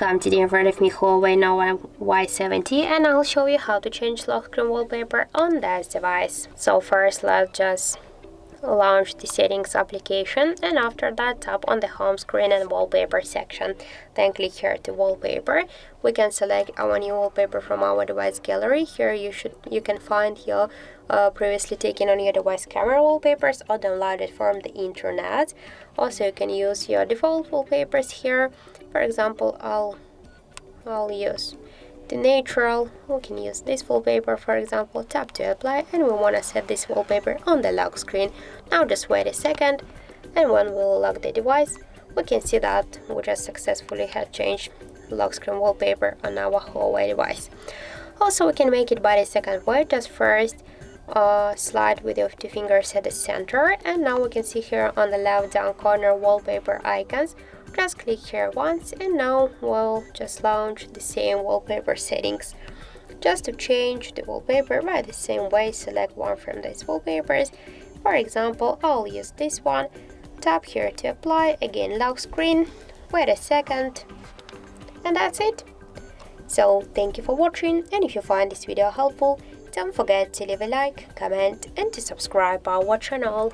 Welcome, today in front of me HUAWEI Nova Y70 and I'll show you how to change lock screen wallpaper on this device. So first let's just launch the settings application, and after that tap on the home screen and wallpaper section. Then click here to wallpaper. We can select our new wallpaper from our device gallery. Here you can find your previously taken on your device camera wallpapers or downloaded from the internet. Also you can use your default wallpapers here. For example, I'll use the natural. We can use this wallpaper, for example. Tap to apply, and we want to set this wallpaper on the lock screen. Now just wait a second, and when we'll lock the device, we can see that we just successfully had changed lock screen wallpaper on our HUAWEI device. Also we can make it by the second way. Just first slide with your two fingers at the center, and now we can see here on the left down corner wallpaper icons. Just click here once, and now we'll just launch the same wallpaper settings. Just to change the wallpaper by the same way, select one from these wallpapers. For example, I'll use this one. Tap here to apply, again lock screen, wait a second, and that's it. So thank you for watching, and if you find this video helpful, don't forget to leave a like, comment and to subscribe our channel.